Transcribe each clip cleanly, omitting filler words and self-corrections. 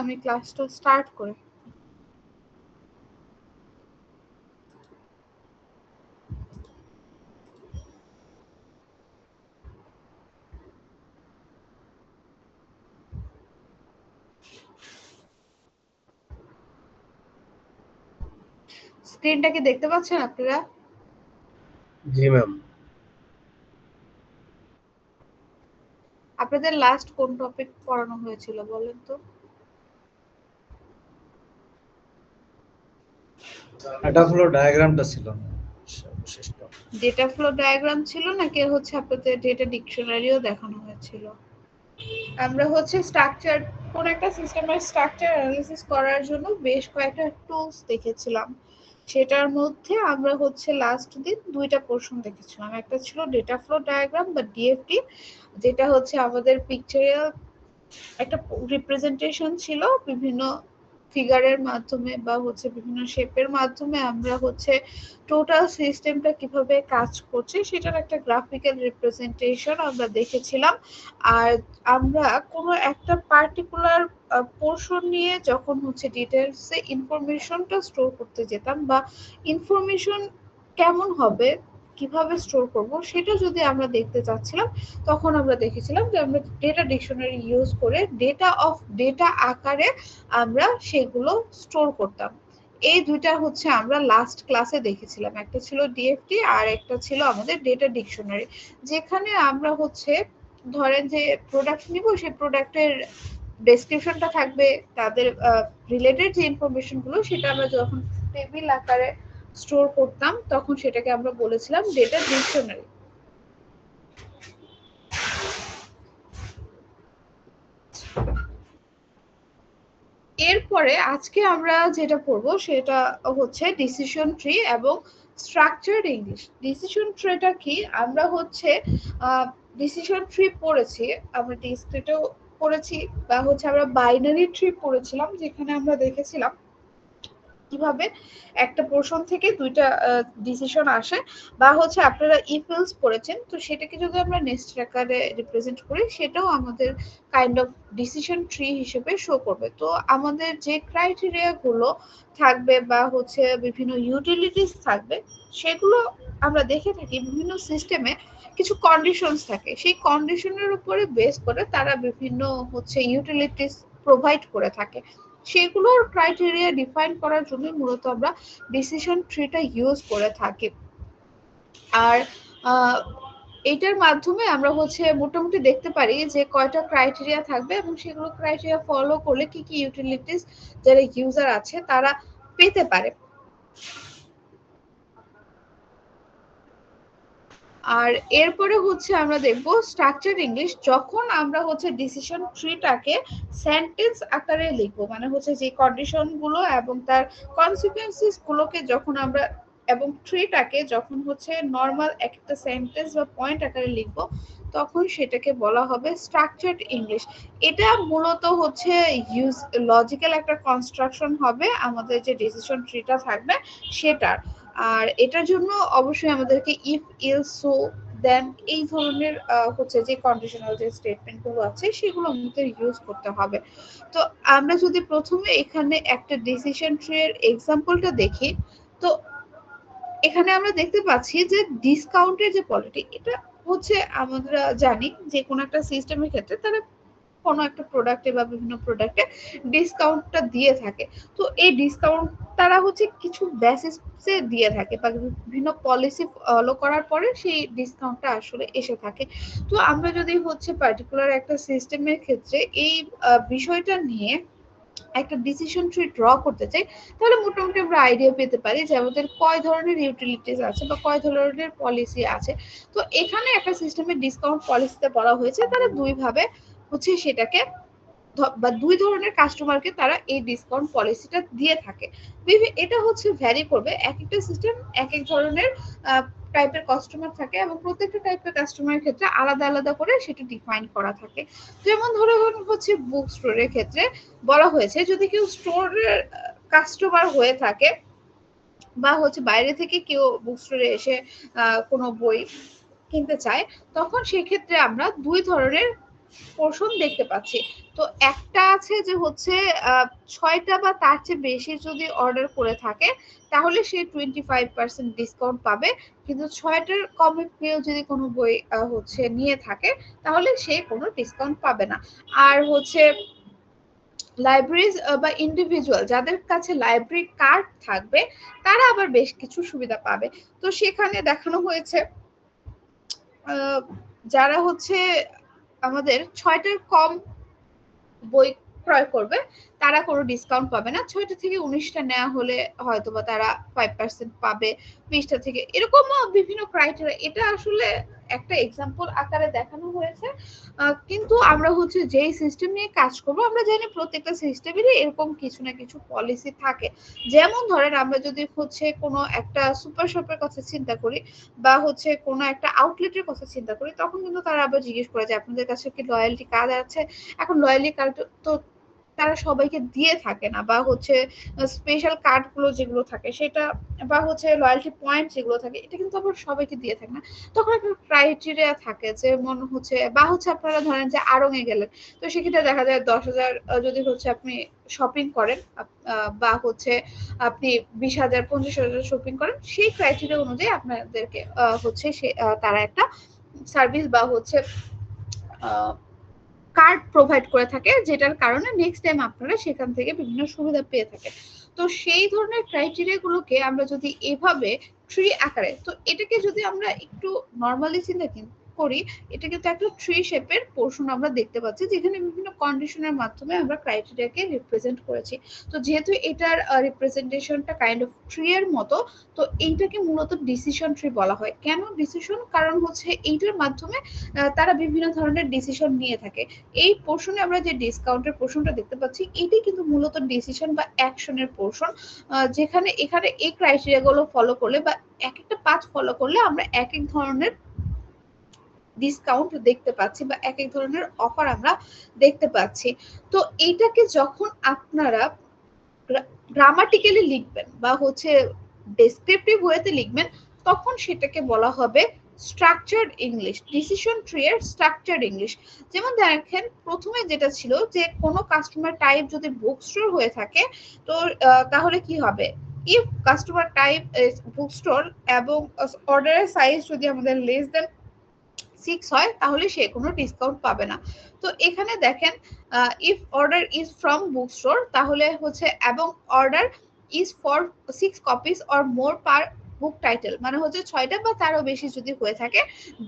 আমি ক্লাসটা স্টার্ট করি। স্ক্রিনটা কি দেখতে পাচ্ছেন আপনারা? জি ম্যাম। আপনাদের লাস্ট কোন টপিক পড়ানো হয়েছিল বলেন তো? ডেটা ফ্লো ডায়াগ্রামটা ছিল সর্বশেষ টপিক। ডেটা ফ্লো ডায়াগ্রাম ছিল নাকি হচ্ছে আপনাদের ডেটা ডিকশনারিও দেখানো হয়েছিল? আমরা হচ্ছে স্ট্রাকচার, কোন একটা সিস্টেমের স্ট্রাকচার অ্যানালিসিস করার জন্য বেশ কয়েকটা টুলস দেখেছিলাম। সেটার মধ্যে আমরা হচ্ছে লাস্ট দিন দুইটা পোর্শন দেখেছিলাম। একটা ছিল ডেটা ফ্লো ডায়াগ্রাম বা ডিএফডি, যেটা হচ্ছে আমাদের পিকচারাল একটা রিপ্রেজেন্টেশন ছিল বিভিন্ন ফিগারের মাধ্যমে বা হচ্ছে বিভিন্ন শেপের মাধ্যমে আমরা হচ্ছে টোটাল সিস্টেমটা কিভাবে কাজ করছে সেটার একটা গ্রাফিক্যাল রিপ্রেজেন্টেশন আমরা দেখেছিলাম। আর আমরা কোনো একটা পার্টিকুলার পোর্শন নিয়ে যখন হচ্ছে ডিটেলসে ইনফরমেশনটা স্টোর করতে যেতাম বা ইনফরমেশন কেমন হবে, কিভাবে স্টোর করব সেটা যদি আমরা দেখতে চাচ্ছিলাম, তখন আমরা দেখেছিলাম যে আমরা ডেটা ডিকশনারি ইউজ করে ডেটা আকারে আমরা সেগুলো স্টোর করতাম। এই দুইটা হচ্ছে আমরা লাস্ট ক্লাসে দেখেছিলাম। একটা ছিল ডিএফটি আর একটা ছিল আমাদের ডেটা ডিকশনারি, যেখানে আমরা হচ্ছে ধরেন যে প্রোডাক্ট নিব, সেই প্রোডাক্টের ডেসক্রিপশনটা থাকবে, তাদের রিলেটেড যে ইনফরমেশন গুলো সেটা আমরা যখন টেবিল আকারে স্টোর করতাম তখন সেটাকে আমরা বলেছিলাম ডেটা ডিকশনারি। এরপরে আজকে আমরা যেটা পড়বো সেটা হচ্ছে ডিসিশন ট্রি এবং স্ট্রাকচার্ড ইংলিশ। ডিসিশন ট্রিটা কি? আমরা হচ্ছে ডিসিশন ট্রি পড়েছি, আমরা ডিসক্রিটও পড়েছি, বা হচ্ছে আমরা বাইনারি ট্রি পড়েছিলাম, যেখানে আমরা দেখেছিলাম কিভাবে একটা পোর্শন থেকে দুইটা ডিসিশন আসে। বা হচ্ছে আপনারা ইফ এলস পড়েছেন, তো সেটাকে যদি আমরা নেস্টেড আকারে রিপ্রেজেন্ট করি সেটাও আমাদের কাইন্ড অফ ডিসিশন ট্রি হিসেবে শো করবে। তো আমাদের যে ক্রাইটেরিয়া গুলো থাকবে বা হচ্ছে বিভিন্ন ইউটিলিটিস থাকবে, সেগুলো আমরা দেখে থাকি বিভিন্ন সিস্টেমে কিছু কন্ডিশনস থাকে, সেই কন্ডিশনের উপরে বেস করে তারা বিভিন্ন হচ্ছে ইউটিলিটিস প্রোভাইড করে থাকে। সেগুলোর ক্রাইটেরিয়া ডিফাইন করার জন্য মূলত আমরা ডিসিশন ট্রিটা ইউজ করে থাকি। আর আহ, এটার মাধ্যমে আমরা হচ্ছে মোটামুটি দেখতে পারি যে কয়টা ক্রাইটেরিয়া থাকবে এবং সেগুলো ক্রাইটেরিয়া ফলো করলে কি কি ইউটিলিটিস যারা ইউজার আছে তারা পেতে পারে। আর এরপরে হচ্ছে আমরা দেখব স্ট্রাকচার ইংলিশ। যখন আমরা হচ্ছে ডিসিশন ট্রিটাকে সেন্টেন্স আকারে লিখবো, মানে হচ্ছে যে কন্ডিশন গুলো এবং তার কনসিকুয়েন্সেস গুলোকে যখন আমরা এবং ট্রিটাকে যখন হচ্ছে নর্মাল একটা সেন্টেন্স বা পয়েন্ট আকারে লিখবো, তখন সেটাকে বলা হবে স্ট্রাকচার্ড ইংলিশ। এটা মূলত হচ্ছে ইউজ লজিক্যাল একটা কনস্ট্রাকশন হবে আমাদের যে ডিসিশন ট্রিটা থাকবে সেটার। আর এটার জন্য অবশ্যই আমাদেরকে ইফ ইল সো দেন এই ধরনের হচ্ছে যে কন্ডিশনাল যে স্টেটমেন্ট গুলো আছে সেগুলো আমাদের ইউজ করতে হবে। তো আমরা যদি প্রথমে এখানে একটা ডিসিশন ট্রি এর এক্সাম্পলটা দেখি, তো এখানে আমরা দেখতে পাচ্ছি যে ডিসকাউন্টের যে পলিটি, এটা হচ্ছে আমরা জানি যে কোনো একটা সিস্টেমের ক্ষেত্রে তারা কোনো একটা প্রোডাক্টে বা বিভিন্ন প্রোডাক্টে ডিসকাউন্টটা দিয়ে থাকে। তো এই ডিসকাউন্ট তারা হচ্ছে কিছু বেসিসে দিয়ে থাকে বা বিভিন্ন পলিসি ফলো করার পরে সেই ডিসকাউন্টটা আসলে এসে থাকে। তো আমরা যদি হচ্ছে পার্টিকুলার একটা সিস্টেমের ক্ষেত্রে এই বিষয়টা নিয়ে একটা ডিসিশন ট্রি ড্র করতে চাই, তাহলে মোটামুটি আমরা আইডিয়া পেতে পারি যে আমাদের কয় ধরনের ইউটিলিটিস আছে বা কয় ধরনের পলিসি আছে। তো এখানে একটা সিস্টেমের ডিসকাউন্ট পলিসিতে বলা হয়েছে তারা দুই ভাবে হচ্ছে সেটাকে বা দুই ধরনের কাস্টমারকে তারা এই ডিসকাউন্ট পলিসিটা দিয়ে থাকে। এটা হচ্ছে ভ্যারি করবে, এক একটা সিস্টেম এক এক ধরনের টাইপের কাস্টমার থাকে এবং প্রত্যেকটা টাইপের কাস্টমারের ক্ষেত্রে আলাদা আলাদা করে সেটা ডিফাইন করা থাকে। যেমন ধরুন হচ্ছে বুক স্টোরের ক্ষেত্রে বলা হয়েছে যদি কেউ স্টোরের কাস্টমার হয়ে থাকে বা হচ্ছে বাইরে থেকে কেউ বুক স্টোরে এসে কোনো বই কিনতে চায়, তখন সেক্ষেত্রে আমরা দুই ধরনের পোর্শন দেখতে পাচ্ছি। তো একটা আছে যে হচ্ছে 6টা বা তার চেয়ে বেশি যদি অর্ডার করে থাকে তাহলে সে 25% ডিসকাউন্ট পাবে, কিন্তু 6টার কমে কেউ যদি কোনো বই হচ্ছে নিয়ে থাকে তাহলে সে কোনো ডিসকাউন্ট পাবে না। আর হচ্ছে লাইব্রেরিজ বা ইন্ডিভিজুয়াল যাদের কাছে লাইব্রেরি কার্ড থাকবে তারা আবার বেশ কিছু সুবিধা পাবে। তো সেখানে দেখানো হয়েছে যারা হচ্ছে আমাদের 6টার কম বই ক্রয় করবে তারা কোনো ডিসকাউন্ট পাবে না। 6টা থেকে 19টা নেওয়া হলে হয়তো বা তারা 5% পাবে, 20টা থেকে এরকম বিভিন্ন ক্রাইটেরিয়া। এটা আসলে একটা এক্সাম্পল আকারে দেখানো হয়েছে। কিন্তু আমরা হচ্ছে যেই সিস্টেম নিয়ে কাজ করব আমরা জানি প্রত্যেকটা সিস্টেমেরই এরকম কিছু না কিছু পলিসি থাকে। যেমন ধরেন আমরা যদি হচ্ছে কোনো একটা সুপার শপের কথা চিন্তা করি বা হচ্ছে কোনো একটা আউটলেটের কথা চিন্তা করি তখন কিন্তু তারা আবার জিজ্ঞেস করে যে আপনাদের কাছে কি লয়্যালটি কার্ড আছে। এখন লয়ালি কার্ড তো তারা সবাইকে দিয়ে থাকে না, বা হচ্ছে স্পেশাল কার্ড গুলো যেগুলো থাকে সেটা, বা হচ্ছে লয়্যালটি পয়েন্ট যেগুলো থাকে এটা কিন্তু আবার সবাইকে দিয়ে থাকে না। তখন একটা ক্রাইটেরিয়া থাকে যে মনে হচ্ছে, বা হচ্ছে আপনারা ধরেন যে আড়ং এ গেলেন, তো সেক্ষেত্রে দেখা যায় 10,000 যদি হচ্ছে আপনি শপিং করেন বা হচ্ছে আপনি 20,000 25,000 শপিং করেন সেই ক্রাইটেরিয়া অনুযায়ী আপনাদেরকে হচ্ছে সে তারা একটা সার্ভিস বা হচ্ছে কার্ড প্রোভাইড করে থাকে, যেটার কারণে নেক্সট টাইম আপনারা সেখান থেকে বিভিন্ন সুবিধা পেয়ে থাকেন। তো সেই ধরনের ক্রাইটেরিয়া গুলোকে আমরা যদি এভাবে ট্রি আকারে, তো এটাকে যদি আমরা একটু নর্মালি চিন্তা করি, এটা কিন্তু একটা ট্রি শেপের পোর্শন আমরা দেখতে পাচ্ছি যেখানে বিভিন্ন কন্ডিশনের মাধ্যমে আমরা ক্রাইটেরিয়াকে রিপ্রেজেন্ট করেছি। তো যেহেতু এটার রিপ্রেজেন্টেশনটা কাইন্ড অফ ট্রি এর মতো, তো এইটাকে মূলত ডিসিশন ট্রি বলা হয়। কেন ডিসিশন? কারণ হচ্ছে এইটার মাধ্যমে তারা বিভিন্ন ধরনের ডিসিশন নিয়ে থাকে। এই পোর্শনে আমরা যে ডিসকাউন্টের পোর্শনটা দেখতে পাচ্ছি এটাই কিন্তু মূলত ডিসিশন বা অ্যাকশনের পোর্শন, যেখানে এখানে এই ক্রাইটেরিয়া গুলো ফলো করলে বা এক একটা পাঁচ ফলো করলে আমরা এক এক ধরনের ডিসকাউন্ট দেখতে পাচ্ছি বা এক এক ধরনের অফার আমরা দেখতে পাচ্ছি। তো এইটাকে যখন আপনারা গ্রামাটিক্যালি লিখবেন বা হচ্ছে ডেসক্রিপটিভ ওয়েতে লিখবেন তখন সেটাকে বলা হবে স্ট্রাকচার্ড ইংলিশ, ডিসিশন ট্রি এর স্ট্রাকচার্ড ইংলিশ। যেমন দেখেন প্রথমে যেটা ছিল যে কোনো কাস্টমার টাইপ যদি বুক স্টোর হয়ে থাকে তো তাহলে কি হবে, if customer type book store এবং অর্ডারের সাইজ যদি আমাদের লেস দেন 6 হয় তাহলে সে কোনো ডিসকাউন্ট পাবে না। তো এখানে দেখেন if order is from book store তাহলে হচ্ছে এবং order is for 6 copies or more per book title, মানে হচ্ছে 6টা বা তারও বেশি যদি হয়ে থাকে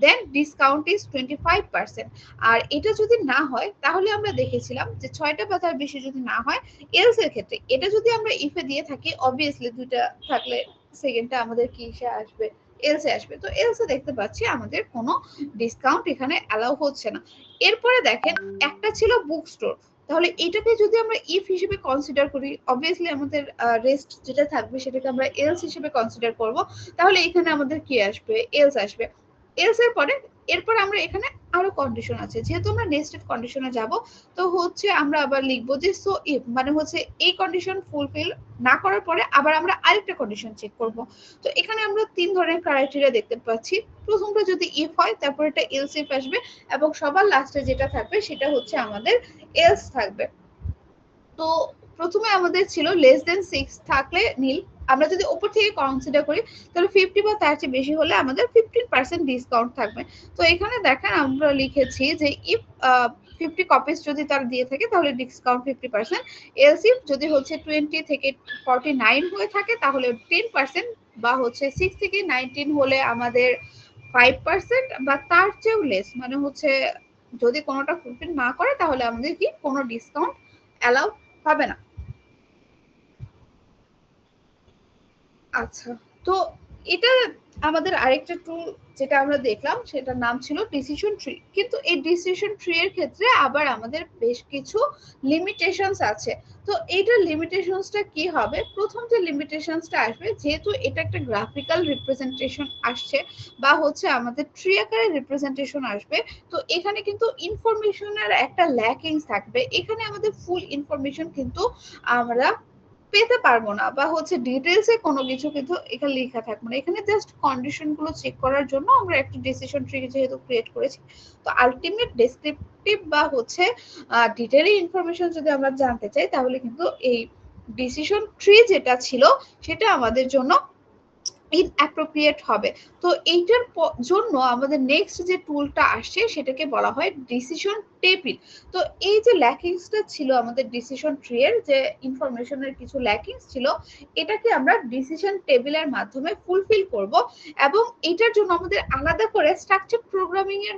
দেন ডিসকাউন্ট ইজ 25%। আর এটা যদি না হয় তাহলে আমরা দেখেছিলাম যে 6টা বা তার বেশি যদি না হয় এলস এর ক্ষেত্রে, এটা যদি আমরা ইফে দিয়ে থাকি অবভিয়াসলি দুইটা থাকলে সেকেন্ডটা আমাদের কি এসে আসবে, এলসে আসবে। তো এলসে দেখতে পাচ্ছি আমাদের কোনো ডিসকাউন্ট এখানে অ্যালাউ হচ্ছে না। এরপরে দেখেন একটা ছিল বুক স্টোর, তাহলে এটাকে যদি আমরা ইফ হিসেবে কনসিডার করি অবভিয়াসলি আমাদের রেস্ট যেটা থাকবে সেটাকে আমরা এলস হিসেবে কনসিডার করব। তাহলে এখানে আমাদের কি আসবে, এলস আসবে। এলস এর পরে এরপর আমরা এখানে আরো কন্ডিশন আছে, যেহেতু আমরা নেস্টেড কন্ডিশনে যাব তো হচ্ছে আমরা আবার লিখবো যে সো ইফ, মানে হচ্ছে এই কন্ডিশন ফুলফিল না করার পরে আবার আমরা আরেকটা কন্ডিশন চেক করব। তো এখানে আমরা তিন ধরনের ক্রাইটেরিয়া দেখতে পাচ্ছি। প্রথমটা যদি ইফ হয় তারপর এটা এলস ইফ আসবে এবং সবার লাস্টে যেটা থাকবে সেটা হচ্ছে আমাদের এলস থাকবে। তো প্রথমে আমাদের ছিল লেস দেন 6 থাকলে নীল, আমরা যদি উপর থেকে কনসিডার করি তাহলে 50 বা তার চেয়ে বেশি হলে আমাদের 15% ডিসকাউন্ট থাকবে। তো এখানে দেখেন আমরা লিখেছি যে ইফ 50 কপিস যদি তার দিয়ে থাকে তাহলে ডিসকাউন্ট 50%, এলস ইফ যদি হচ্ছে 20 থেকে 49 হয়ে থাকে তাহলে 10%, বা হচ্ছে 6 থেকে 19 হলে আমাদের 5% বা তার চেয়েও লেস, মানে হচ্ছে যদি কোনোটা ফুলফিল না করে তাহলে আমাদের কি কোনো ডিসকাউন্ট অ্যালাউ হবে না। আচ্ছা, তো এটা আমাদের আরেকটা টুল যেটা আমরা দেখলাম সেটার নাম ছিল ডিসিশন ট্রি। কিন্তু এই ডিসিশন ট্রি এর ক্ষেত্রে আবার আমাদের বেশ কিছু লিমিটেশনস আছে। তো এইটার লিমিটেশনসটা কি হবে, প্রথম যে লিমিটেশনসটা আসবে যেহেতু এটা একটা গ্রাফিক্যাল রিপ্রেজেন্টেশন আসছে বা হচ্ছে আমাদের ট্রি আকারে রিপ্রেজেন্টেশন আসবে, তো এখানে কিন্তু ইনফরমেশনের একটা ল্যাকিংস থাকবে। এখানে আমাদের ফুল ইনফরমেশন কিন্তু আমরা পেতে পারবো না, বা হচ্ছে ডিটেলসে কোনো কিছু কিন্তু এখানে লেখা থাকবে না। এখানে জাস্ট কন্ডিশন গুলো চেক করার জন্য আমরা একটা ডিসিশন ট্রি যেহেতু ক্রিয়েট করেছি, তো আলটিমেট ডেসক্রিপটিভ বা হচ্ছে ডিটেইলি ইনফরমেশন যদি আমরা জানতে চাই, তাহলে কিন্তু এই ডিসিশন ট্রি যেটা ছিল সেটা আমাদের জন্য ইনঅ্যাপ্রোপ্রিয়েট হবে। তো এইটার জন্য আমাদের নেক্সট যে টুলটা আসছে সেটাকে বলা হয় ডিসিশন টেবিল। তো এই যে ল্যাকিংসটা ছিল আমাদের ডিসিশন ট্রি এর, যে ইনফরমেশনের কিছু ল্যাকিংস ছিল, এটাকে আমরা ডিসিশন টেবিলের মাধ্যমে ফুলফিল করব। এবং এটার জন্য আমাদের আলাদা করে স্ট্রাকচার প্রোগ্রামিং এর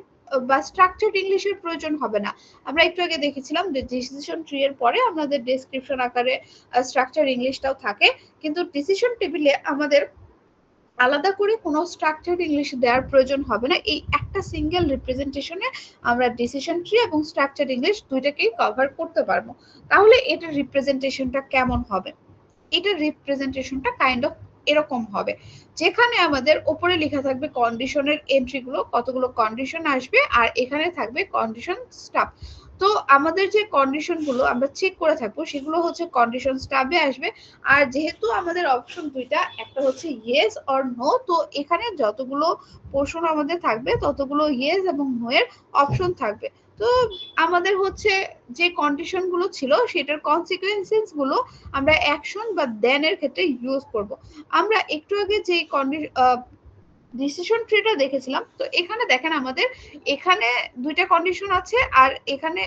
বা স্ট্রাকচার্ড ইংলিশের প্রয়োজন হবে না। আমরা একটু আগে দেখেছিলাম যে ডিসিশন ট্রি এর পরে আমাদের ডেসক্রিপশন আকারে স্ট্রাকচার ইংলিশটাও থাকে, কিন্তু ডিসিশন টেবিলে আমাদের আলাদা করে কোনো স্ট্রাকচার্ড ইংলিশ দেওয়ার প্রয়োজন হবে না। এই একটা সিঙ্গেল রিপ্রেজেন্টেশনে আমরা ডিসিশন ট্রি এবং স্ট্রাকচার্ড ইংলিশ দুইটাকেই কভার করতে পারবো। তাহলে এটার রিপ্রেজেন্টেশনটা কেমন হবে? এটার রিপ্রেজেন্টেশনটা কাইন্ড অফ এরকম হবে, যেখানে আমাদের উপরে লেখা থাকবে কন্ডিশনের এন্ট্রিগুলো, কতগুলো কন্ডিশন আসবে, আর এখানে থাকবে কন্ডিশন স্টাফ। তো আমাদের যে কন্ডিশন গুলো আমরা চেক করে থাকবো সেগুলো হচ্ছে কন্ডিশন স্টাফে আসবে। আর যেহেতু আমাদের অপশন দুইটা, একটা হচ্ছে ইয়েস অর নো, তো এখানে যতগুলো পোর্শন আমাদের থাকবে ততগুলো ইয়েস এবং নো এর অপশন থাকবে। তো আমাদের হচ্ছে যে কন্ডিশন গুলো ছিল সেটার কনসিকুয়েন্সেস গুলো আমরা অ্যাকশন বা দেন এর ক্ষেত্রে ইউজ করব। আমরা একটু আগে যে ডিসিশন ট্রিটা দেখেছিলাম, তো এখানে দেখেন আমাদের এখানে দুইটা কন্ডিশন আছে, আর এখানে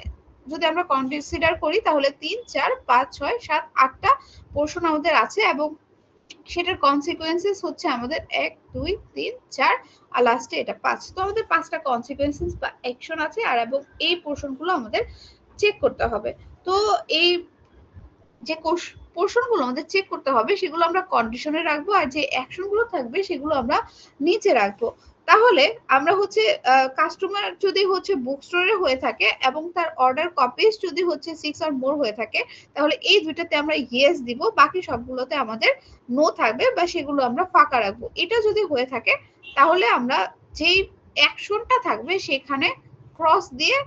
যদি আমরা কনসিডার করি তাহলে 3 4 5 6 7 8টা পোর্শন আমাদের আছে, এবং সেটার কনসিকুয়েন্সেস হচ্ছে আমাদের 1 2 3 4 আর লাস্টে এটা 5। তো আমাদের 5টা কনসিকুয়েন্সেস বা অ্যাকশন আছে, আর এবং এই পোর্শন গুলো আমাদের চেক করতে হবে। তো এই যে পোর্শন গুলো আমাদের চেক করতে হবে সেগুলো আমরা কন্ডিশনে রাখবো, আর যে অ্যাকশন গুলো থাকবে সেগুলো আমরা নিচে রাখবো। তাহলে আমরা হচ্ছে কাস্টমার যদি হচ্ছে বুক স্টোরে হয়ে থাকে এবং তার অর্ডার কপিস যদি হচ্ছে 6 অর মোর হয়ে থাকে, তাহলে এই দুইটাতে আমরা ইয়েস দিব, বাকি সবগুলোতে আমাদের নো থাকবে বা সেগুলো আমরা ফাঁকা রাখবো। এটা যদি হয়ে থাকে তাহলে আমরা যেই অ্যাকশনটা থাকবে সেখানে ক্রস দিয়ে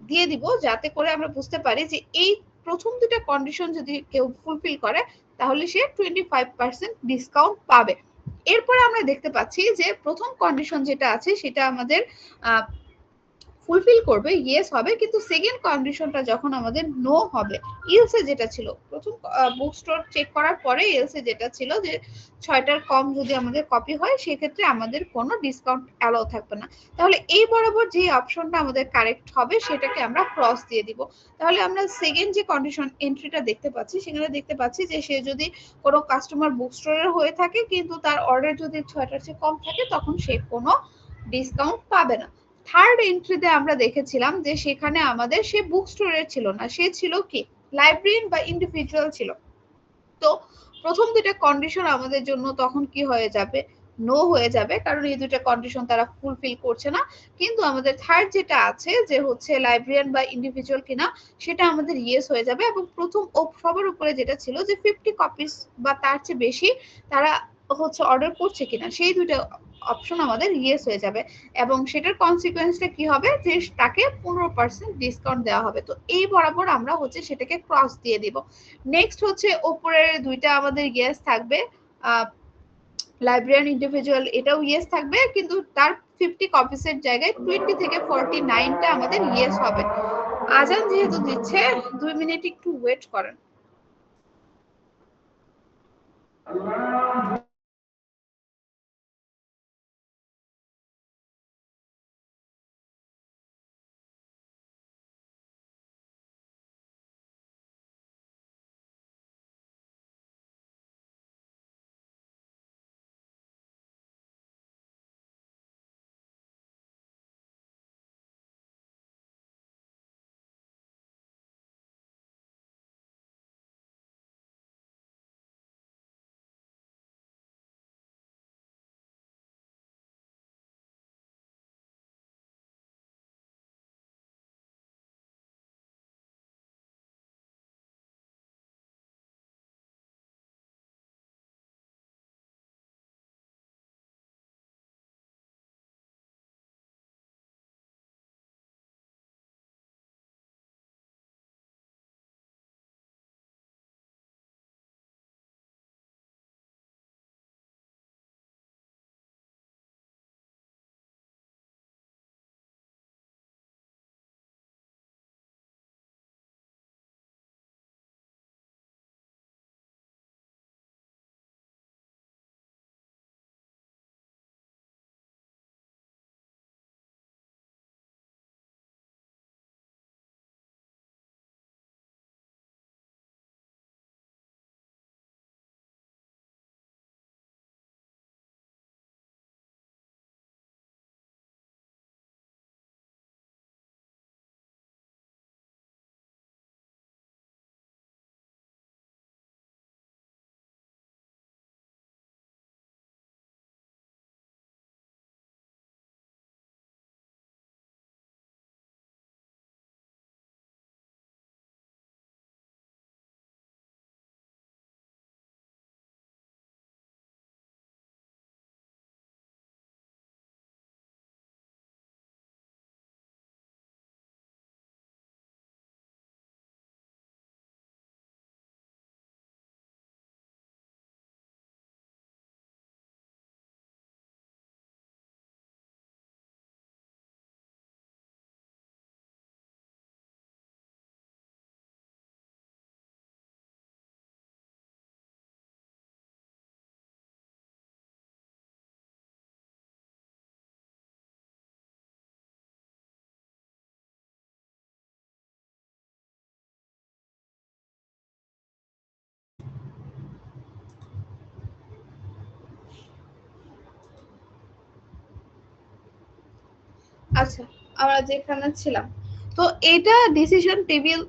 দিয়ে দিব, যাতে করে আমরা বুঝতে পারি যে এই প্রথম দুটা কন্ডিশন যদি কেউ ফুলফিল করে তাহলে সে 25% ডিসকাউন্ট পাবে। এরপরে আমরা দেখতে পাচ্ছি যে প্রথম কন্ডিশন যেটা আছে সেটা আমাদের ফুলফিল করবে, ইয়েস হবে, কিন্তু সেকেন্ড কন্ডিশনটা যখন আমাদের নো হবে, ইলসে যেটা ছিল প্রথম বুক স্টোর চেক করার পরে ইলসে যেটা ছিল যে 6টার কম যদি আমাদের কপি হয় সেক্ষেত্রে আমাদের কোনো ডিসকাউন্ট অ্যালাউ থাকবে না। তাহলে এই বরাবর যে অপশনটা আমাদের কারেক্ট হবে সেটাকে আমরা ক্রস দিয়ে দিব। তাহলে আমরা সেকেন্ড যে কন্ডিশন এন্ট্রিটা দেখতে পাচ্ছি সেখানে দেখতে পাচ্ছি যে সে যদি কোনো কাস্টমার বুক স্টোরের হয়ে থাকে কিন্তু তার অর্ডার যদি 6টার চেয়ে কম থাকে তখন সে কোনো ডিসকাউন্ট পাবে না। থার্ড এন্ট্রিতে আমরা দেখেছিলাম যে সেখানে আমাদের সে বুক স্টোরের ছিল না, সে ছিল কি লাইব্রেরিয়ান বা ইন্ডিভিজুয়াল ছিল। তো প্রথম দুইটা কন্ডিশন আমাদের জন্য তখন কি হয়ে যাবে? নো হয়ে যাবে, কারণ এই দুইটা কন্ডিশন তারা ফুলফিল করছে না। কিন্তু আমাদের থার্ড যেটা আছে যে হচ্ছে লাইব্রেরিয়ান বা ইন্ডিভিজুয়াল কিনা, সেটা আমাদের ইয়েস হয়ে যাবে। এবং প্রথম সবার উপরে যেটা ছিল যে 50 কপিস বা তার চেয়ে বেশি তারা হচ্ছে অর্ডার করছে কিনা, সেই দুইটা অপশন আমাদের ইয়েস হয়ে যাবে। এবং সেটার কনসিকুয়েন্সটা কি হবে? যে তাকে 15% ডিসকাউন্ট দেওয়া হবে। তো এই বরাবর আমরা হচ্ছে সেটাকে ক্রস দিয়ে দিব। নেক্সট হচ্ছে উপরের দুইটা আমাদের ইয়েস থাকবে, লাইব্রেরিয়ান ইন্ডিভিজুয়াল এটাও ইয়েস থাকবে, কিন্তু তার 50 কপিসের জায়গায় 20 থেকে 49টা আমাদের ইয়েস হবে। আজান যেহেতু দিচ্ছে 2 মিনিট একটু ওয়েট করেন। আচ্ছা, আমরা যেখানে ছিলাম, তো এটা ডিসিশন টেবিল।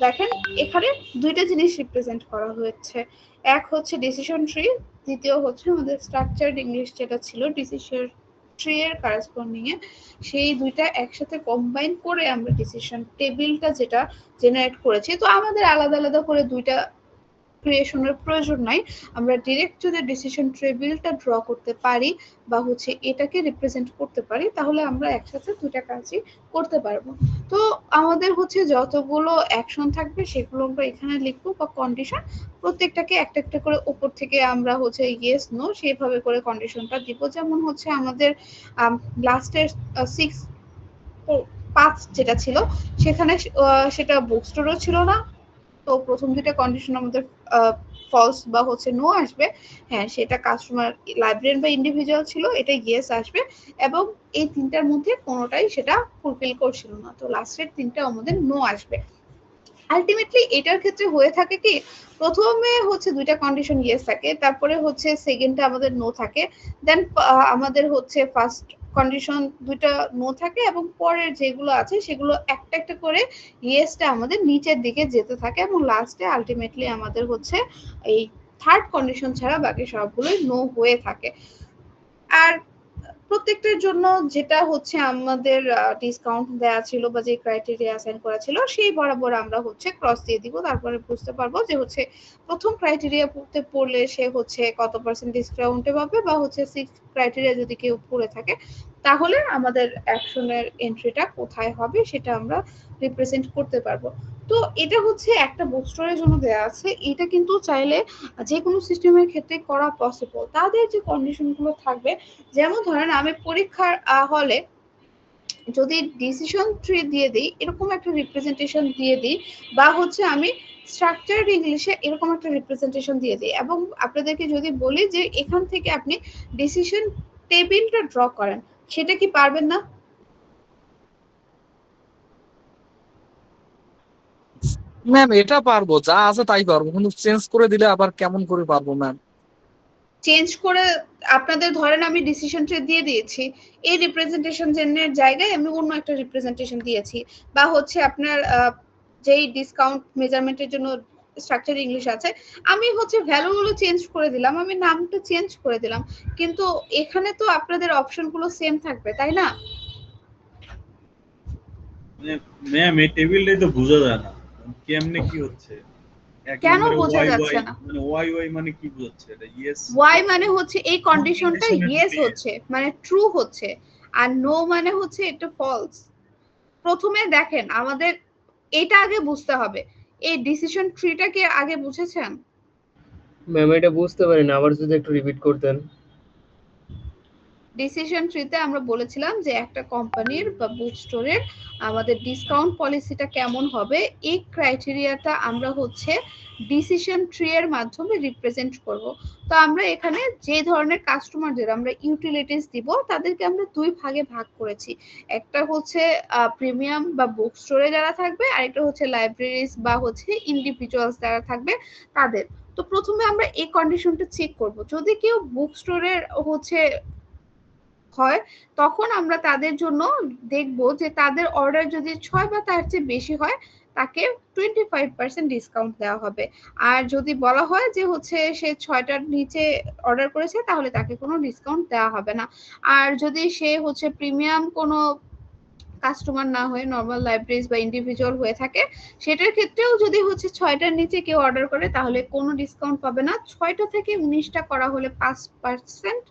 দেখেন এখানে দুইটা জিনিস রিপ্রেজেন্ট করা হয়েছে, এক হচ্ছে ডিসিশন ট্রি, দ্বিতীয় হচ্ছে আমাদের স্ট্রাকচার্ড ইংলিশ যেটা ছিল ডিসিশন ট্রি এর কারেসপন্ডিং এ, সেই দুইটা একসাথে কম্বাইন করে আমরা ডিসিশন টেবিলটা যেটা জেনারেট করেছি। তো আমাদের আলাদা আলাদা করে দুইটা ক্রিয়েশনের প্রয়োজন নাই, আমরা ডিরেক্ট যদি ডিসিশন টেবিলটা ড্র করতে পারি বা হচ্ছে এটাকে রিপ্রেজেন্ট করতে পারি, তাহলে আমরা একসাথে দুইটা কাজই করতে পারবো। তো আমাদের হচ্ছে যতগুলো অ্যাকশন থাকবে সেগুলো আমরা এখানে লিখবো বা কন্ডিশন, প্রত্যেকটাকে একটা একটা করে উপর থেকে আমরা হচ্ছে ইয়েস নো সেভাবে করে কন্ডিশনটা দিব। যেমন হচ্ছে আমাদের লাস্টের 6 5 যেটা ছিল সেখানে সেটা বুক স্টোরও ছিল না, তো প্রথম দুইটা কন্ডিশন আমাদের ফলস বা হচ্ছে নো আসবে। হ্যাঁ, সেটা কাস্টমার লাইব্রেরিয়ান বা ইন্ডিভিজুয়াল ছিল, এটা ইয়েস আসবে। এবং এই তিনটার মধ্যে কোনোটাই সেটা ফুলফিল করছিল না, তো লাস্টের তিনটা আমাদের নো আসবে। আলটিমেটলি এটার ক্ষেত্রে হয়ে থাকে কি, প্রথমে হচ্ছে দুইটা কন্ডিশন ইয়েস থাকে, তারপরে হচ্ছে সেকেন্ডটা আমাদের নো থাকে, দেন আমাদের হচ্ছে ফার্স্ট কন্ডিশন দুইটা নো থাকে, এবং পরের যেগুলো আছে সেগুলো একটা একটা করে ইয়েসটা আমাদের নিচের দিকে যেতে থাকে, এবং লাস্টে আলটিমেটলি আমাদের হচ্ছে এই থার্ড কন্ডিশন ছাড়া বাকি সবগুলোই নো হয়ে থাকে। আর প্রত্যেকটার জন্য যেটা হচ্ছে আমাদের ডিসকাউন্ট দেওয়া ছিল বা যে ক্রাইটেরিয়া অ্যাসাইন করা ছিল সেই বরাবর আমরা হচ্ছে ক্রস দিয়ে দিব, তারপরে বুঝতে পারবো যে হচ্ছে প্রথম ক্রাইটেরিয়া পড়লে সে হচ্ছে কত পার্সেন্ট ডিসকাউন্টে পাবে, বা হচ্ছে 6 ক্রাইটেরিয়া যদি কেউ পড়ে থাকে তাহলে আমাদের অ্যাকশনের এন্ট্রিটা কোথায় হবে সেটা আমরা রিপ্রেজেন্ট করতে পারবো। তো এটা হচ্ছে একটা বুক স্টোরের জন্য দেওয়া আছে, এটা কিন্তু চাইলে যে কোনো সিস্টেমের ক্ষেত্রে করা পসিবল। তাদের যে কন্ডিশনগুলো থাকবে, যেমন ধরেন আমি পরীক্ষার হলে যদি ডিসিশন ট্রি দিয়ে দিই, এরকম একটা রিপ্রেজেন্টেশন দিয়ে দিই, বা হচ্ছে আমি স্ট্রাকচার্ড ইংলিশে এরকম একটা রিপ্রেজেন্টেশন দিয়ে দিই, এবং আপনাদেরকে যদি বলি যে এখান থেকে আপনি ডিসিশন টেবিলটা ড্র করেন, সেটা কি পারবেন না? ম্যাম এটা পারবো, যা আছে তাই পারবো, কিন্তু চেঞ্জ করে দিলে আবার কেমন করে পারবো ম্যাম? চেঞ্জ করে আপনাদের ধরেন আমি ডিসিশন ট্রি দিয়ে দিয়েছি, এই রিপ্রেজেন্টেশন এর জায়গায় আমি অন্য একটা রিপ্রেজেন্টেশন দিয়েছি, বা হচ্ছে আপনার যেই ডিসকাউন্ট মেজারমেন্টের জন্য স্ট্রাকচার ইংলিশ আছে, আমি হচ্ছে ভ্যালুগুলো চেঞ্জ করে দিলাম, আমি নামটা চেঞ্জ করে দিলাম, কিন্তু এখানে তো আপনাদের অপশনগুলো সেম থাকবে, তাই না? ম্যাম এই টেবিলটাই তো বোঝা যায় না কেমনে কি হচ্ছে। এক কেন নম্বরে বোঝা ওয়াই ওয়াই যাচ্ছে না? মানে ওয়াই ওয়াই মানে কি বোঝাচ্ছে এটা? ইয়েস ওয়াই মানে হচ্ছে এই কোন কন্ডিশনটা কন্ডিশনে ইয়েস যদি হচ্ছে মানে ট্রু হচ্ছে, আর নো মানে হচ্ছে এটা ফলস। প্রথমে দেখেন আমাদের এটা আগে বুঝতে হবে, এই ডিসিশন ট্রিটাকে আগে বুঝেছেন? ম্যাম এটা বুঝতে পারি না, আবার যদি একটু রিপিট করতেন। ডিসিশন ট্রিতে আমরা বলেছিলাম যে একটা কোম্পানির বা বুক স্টোরের আমাদের ডিসকাউন্ট পলিসিটা কেমন হবে, এই ক্রাইটেরিয়াটা আমরা হচ্ছে ডিসিশন ট্রি এর মাধ্যমে রিপ্রেজেন্ট করব। তো আমরা এখানে যে ধরনের কাস্টমারদের আমরা ইউটিলিটিস দিব তাদেরকে আমরা দুই ভাগে ভাগ করেছি, একটা হচ্ছে প্রিমিয়াম বা বুক স্টোরে যারা থাকবে, আরেকটা হচ্ছে লাইব্রেরিজ বা হচ্ছে ইন্ডিভিজুয়ালস যারা থাকবে তাদের। তো প্রথমে আমরা এই কন্ডিশনটা চেক করব, যদি কেউ বুক স্টোরের হচ্ছে হয়, তখন আমরা তাদের জন্য দেখব যে তাদের অর্ডার যদি 6 বা তার চেয়ে বেশি হয় তাকে 25% ডিসকাউন্ট দেওয়া হবে। আর যদি বলা হয় যে হচ্ছে সে 6টার নিচে অর্ডার করেছে তাহলে তাকে কোনো ডিসকাউন্ট দেওয়া হবে না। আর যদি সে হচ্ছে প্রিমিয়াম কোনো কাস্টমার না হয়ে নরমাল লাইব্রেরিজ বা ইন্ডিভিজুয়াল হয়ে থাকে, সেটার ক্ষেত্রেও যদি হচ্ছে 6টার নিচে কেউ অর্ডার করে তাহলে কোনো ডিসকাউন্ট পাবে না। 6টা থেকে 19টা করা হলে 5%,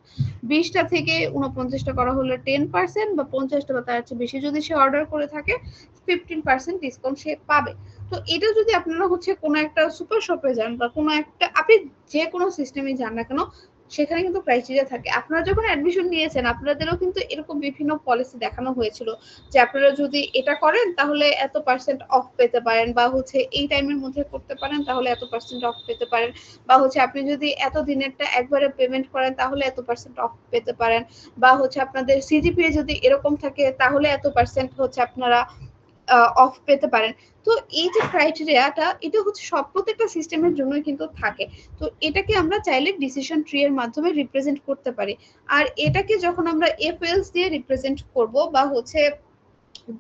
20টা থেকে 49টা করা হলে 10%, বা 50টা বা তার চেয়ে বেশি যদি সে অর্ডার করে থাকে 15% ডিসকাউন্ট সে পাবে। তো এটা যদি আপনারা হচ্ছে কোনো একটা সুপার শপে যান বা কোনো একটা আপনি যে কোনো সিস্টেমে যান না কেন, সেখানে কিন্তু ক্রাইটেরিয়া থাকে। আপনারা যখন অ্যাডমিশন নিয়েছেন আপনাদেরও কিন্তু এরকম বিভিন্ন পলিসি দেখানো হয়েছিল যে আপনারা যদি এটা করেন তাহলে এত পার্সেন্ট অফ পেতে পারেন, বা হচ্ছে এই টাইমের মধ্যে করতে পারেন তাহলে এত পার্সেন্ট অফ পেতে পারেন, বা হচ্ছে আপনি যদি এত দিনেরটা একবারে পেমেন্ট করেন তাহলে এত পার্সেন্ট অফ পেতে পারেন, বা হচ্ছে আপনাদের সিজিপিএ যদি এরকম থাকে তাহলে এত পার্সেন্ট হচ্ছে আপনারা অফ পেতে পারেন। তো এই যে ক্রাইটেরিয়াটা এটা হচ্ছে সব প্রত্যেকটা সিস্টেমের জন্যই কিন্তু থাকে। তো এটাকে আমরা চাইলে ডিসিশন ট্রি এর মাধ্যমে রিপ্রেজেন্ট করতে পারি। আর এটাকে যখন আমরা এফএলস দিয়ে রিপ্রেজেন্ট করব বা হচ্ছে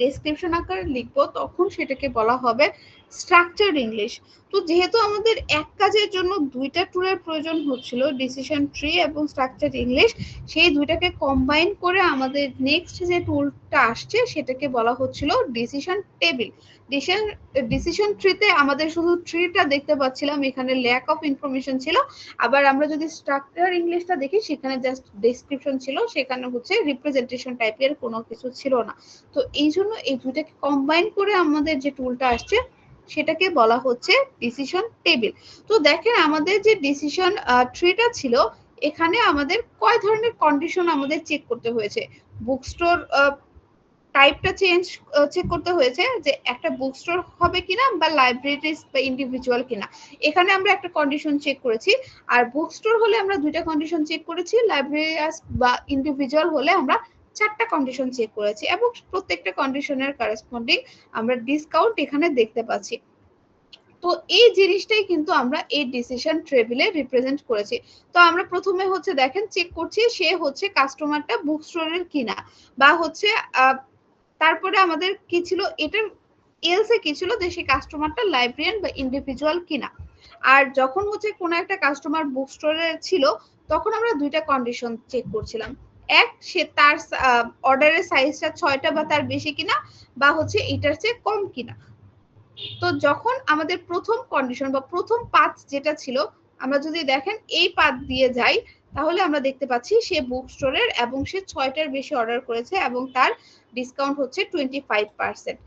ডেসক্রিপশন আকারে লিখবো তখন সেটাকে বলা হবে স্ট্রাকচার্ড ইংলিশ। তো যেহেতু আমাদের এক কাজের জন্য দুইটা টুলের প্রয়োজন হচ্ছিল, ডিসিশন ট্রি এবং স্ট্রাকচার্ড ইংলিশ, সেই দুইটাকে কম্বাইন করে আমাদের নেক্সট যে টুলটা আসছে সেটাকে বলা হচ্ছিল ডিসিশন টেবিল। ডিসিশন ট্রিতে আমাদের শুধু ট্রিটা দেখতে পাচ্ছিলাম, এখানে ল্যাক অফ ইনফরমেশন ছিল। আবার আমরা যদি স্ট্রাকচার ইংলিশটা দেখি সেখানে জাস্ট ডেসক্রিপশন ছিল, সেখানে হচ্ছে রিপ্রেজেন্টেশন টাইপের কোনো কিছু ছিল না। তো এই জন্য এই দুইটাকে কম্বাইন করে আমাদের যে টুলটা আসছে সেটাকে বলা হচ্ছে ডিসিশন টেবিল। তো দেখেন আমাদের যে ডিসিশন ট্রিটা ছিল, এখানে আমাদের কয় ধরনের কন্ডিশন আমাদের চেক করতে হয়েছে। বুক স্টোর টাইপটা চেক করতে হয়েছে, যে একটা বুক স্টোর হবে কিনা বা লাইব্রেরিজ বা ইন্ডিভিজুয়াল কিনা, এখানে আমরা একটা কন্ডিশন চেক করেছি। আর বুক স্টোর হলে আমরা দুইটা কন্ডিশন চেক করেছি, লাইব্রেরিয়াস বা ইন্ডিভিজুয়াল হলে আমরা 4টা কন্ডিশন চেক করেছি, এবং প্রত্যেকটা কন্ডিশনের করেসপন্ডিং আমরা ডিসকাউন্ট এখানে দেখতে পাচ্ছি। তো এই জিনিসটাই কিন্তু আমরা এই ডিসিশন টেবিলে রিপ্রেজেন্ট করেছি। তো আমরা প্রথমে হচ্ছে দেখেন চেক করছি সে হচ্ছে কাস্টমারটা বুক স্টোরের কিনা, বা হচ্ছে তারপরে আমাদের কি ছিল, এটার এলসে কি ছিল, যে সেই কাস্টমারটা লাইব্রেরিয়ান বা ইন্ডিভিজুয়াল কিনা। আর যখন হচ্ছে কোনো একটা কাস্টমার বুক স্টোরে ছিল, তখন আমরা দুইটা কন্ডিশন চেক করছিলাম। এক, সে তার অর্ডারের সাইজটা 6টা বা তার বেশি কিনা, বা হচ্ছে এটার চেয়ে কম কিনা। তো যখন আমাদের প্রথম কন্ডিশন বা প্রথম পাথ যেটা ছিল, আমরা যদি দেখেন এই পাথ দিয়ে যাই, তাহলে আমরা দেখতে পাচ্ছি সে বুক স্টোরের এবং সে 6টার বেশি অর্ডার করেছে এবং তার ডিসকাউন্ট হচ্ছে 25%।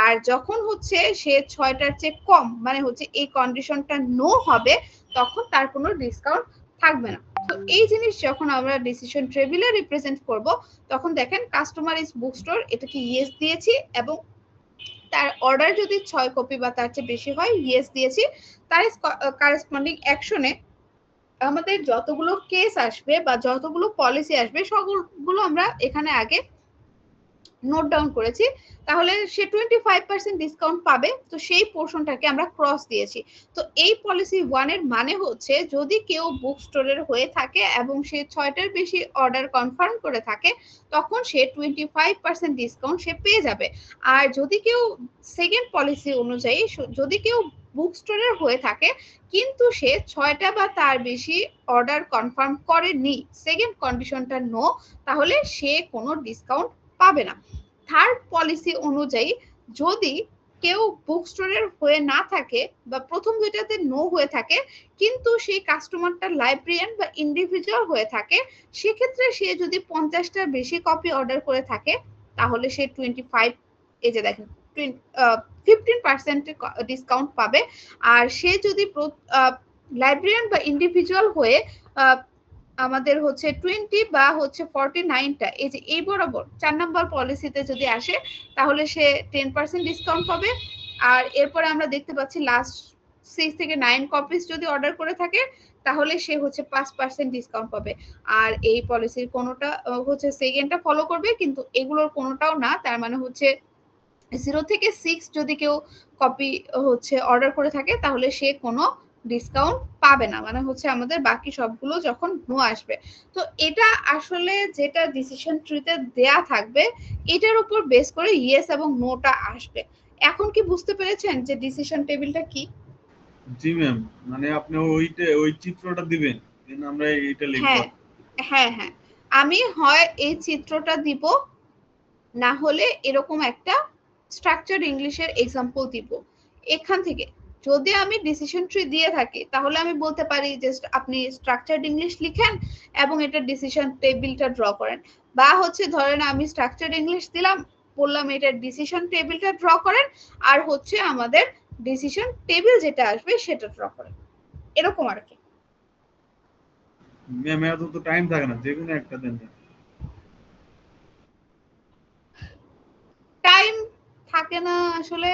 আর যখন হচ্ছে সে 6টার চেয়ে কম, মানে হচ্ছে এই কন্ডিশনটা নো হবে, তখন তার কোনো ডিসকাউন্ট থাকবে না। তো এই জিনিস যখন আমরা ডিসিশন টেবিলে রিপ্রেজেন্ট করব, তখন দেখেন কাস্টমার ইজ বুক স্টোর, এটাকে ইয়েস দিয়েছি, এবং তার অর্ডার যদি 6 কপি বা তার চেয়ে বেশি হয় ইয়েস দিয়েছি। তার করেসপন্ডিং অ্যাকশনে আমাদের যতগুলো কেস আসবে বা যতগুলো পলিসি আসবে সবগুলো আমরা এখানে আগে নোট ডাউন করেছি। তাহলে সে 25% ডিসকাউন্ট পাবে, তো সেই পোর্শনটাকে আমরা ক্রস দিয়েছি। তো এই পলিসি 1 এর মানে হচ্ছে, যদি কেউ বুক স্টোরের হয়ে থাকে এবং সে 6টার বেশি অর্ডার কনফার্ম করে থাকে, তখন সে 25% ডিসকাউন্ট সে পেয়ে যাবে। আর যদি কেউ সেকেন্ড পলিসি অনুযায়ী যদি কেউ বুক স্টোরের হয়ে থাকে কিন্তু সে 6টা বা তার বেশি অর্ডার কনফার্ম করেনি, সেকেন্ড কন্ডিশনটা নো, তাহলে সে কোনো ডিসকাউন্ট পাবে না। থার্ড পলিসি অনুযায়ী যদি কেউ বুক স্টোরের হয়ে না থাকে বা প্রথম দুইটাতে নো হয়ে থাকে, কিন্তু সেই কাস্টমারটা লাইব্রেরিয়ান বা ইন্ডিভিজুয়াল হয়ে থাকে, সেক্ষেত্রে সে যদি 50টার বেশি কপি অর্ডার করে থাকে, তাহলে সে 25, এই যে দেখেন 15% ডিসকাউন্ট পাবে। আর সে যদি লাইব্রেরিয়ান বা ইন্ডিভিজুয়াল হয়ে আমাদের হচ্ছে 20 বা হচ্ছে 49টা, এই যে এই বরাবর 4 নম্বর পলিসিতে যদি আসে, তাহলে সে 10% ডিসকাউন্ট পাবে। আর এরপরে আমরা দেখতে পাচ্ছি লাস্ট 6 থেকে 9 কপিস যদি অর্ডার করে থাকে, তাহলে সে হচ্ছে 5% ডিসকাউন্ট পাবে। আর এই পলিসির কোনোটা হচ্ছে সেকেন্ডটা ফলো করবে, কিন্তু এগুলোর কোনোটাও না। তার মানে হচ্ছে 0 থেকে 6 যদি কেউ কপি হচ্ছে অর্ডার করে থাকে, তাহলে সে কোনো ডিসকাউন্ট পাবে না, মানে হচ্ছে আমাদের বাকি সবগুলো যখন নো আসবে। তো এটা আসলে যেটা ডিসিশন ট্রিতে দেয়া থাকবে, এটার উপর বেস করে ইয়েস এবং নোটা আসবে। এখন কি বুঝতে পেরেছেন যে ডিসিশন টেবিলটা কি? জি ম্যাম, মানে আপনি ওই চিত্রটা দিবেন, দেন আমরা এইটা লিখব। হ্যাঁ হ্যাঁ হ্যাঁ, আমি হয় এই চিত্রটা দিব, না হলে এরকম একটা স্ট্রাকচার্ড ইংলিশের এক্সাম্পল দিব। এখান থেকে যদি আমি ডিসিশন ট্রি দিয়ে থাকি, তাহলে আমি বলতে পারি যে আপনি স্ট্রাকচার্ড ইংলিশ লিখেন এবং এটা ডিসিশন টেবিলটা ড্র করেন। বা হচ্ছে ধরেন আমি স্ট্রাকচার্ড ইংলিশ দিলাম, বললাম এটা ডিসিশন টেবিলটা ড্র করেন, আর হচ্ছে আমাদের ডিসিশন টেবিল যেটা আসবে সেটা ড্র করেন, এরকম আর কি। ম্যাম এত তো টাইম থাকে না, যে কোনো একটা দেন। টাইম থাকে না আসলে,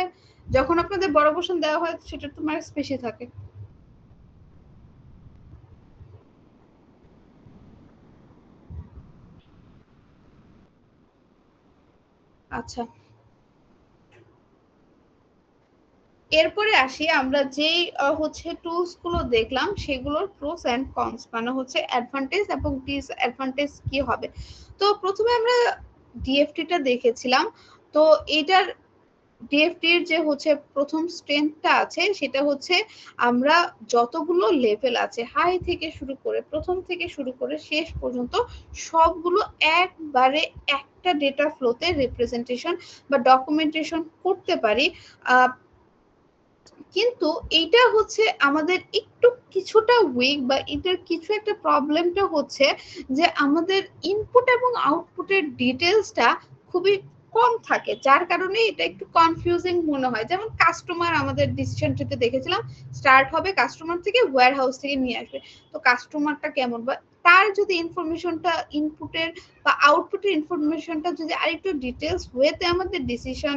যখন আপনাদের বড় পোর্শন দেওয়া হয় সেটা তো মার্কস বেশি থাকে। আচ্ছা, এরপরে আসি আমরা যেই হচ্ছে টুলস গুলো দেখলাম সেগুলোর প্রোস এন্ড কনস, মানে হচ্ছে অ্যাডভান্টেজ এবং ডিসঅ্যাডভান্টেজ কি হবে। তো প্রথমে আমরা ডিএফটিটা দেখেছিলাম। তো এটার ডিএফটির যে হচ্ছে প্রথম স্ট্রেংথটা আছে সেটা হচ্ছে আমরা যতগুলো লেভেল আছে হাই থেকে শুরু করে প্রথম থেকে শুরু করে শেষ পর্যন্ত সবগুলো একবারে একটা ডেটা ফ্লোতে রিপ্রেজেন্টেশন বা ডকুমেন্টেশন করতে পারি। কিন্তু এইটা হচ্ছে আমাদের একটু কিছুটা উইক বা এটার কিছু একটা প্রবলেমটা হচ্ছে যে আমাদের ইনপুট এবং আউটপুটের ডিটেলসটা খুবই কম থাকে, যার কারণে এটা একটু কনফিউজিং মনে হয়। যেমন কাস্টমার আমাদের ডিসিশন ট্রিতে দেখেছিলাম স্টার্ট হবে কাস্টমার থেকে, ওয়্যার হাউস থেকে নিয়ে আসবে। তো কাস্টমারটা কেমন বা তার যদি ইনফরমেশনটা ইনপুটের বা আউটপুটের ইনফরমেশনটা যদি আরেকটু ডিটেলস ওয়েতে আমাদের ডিসিশন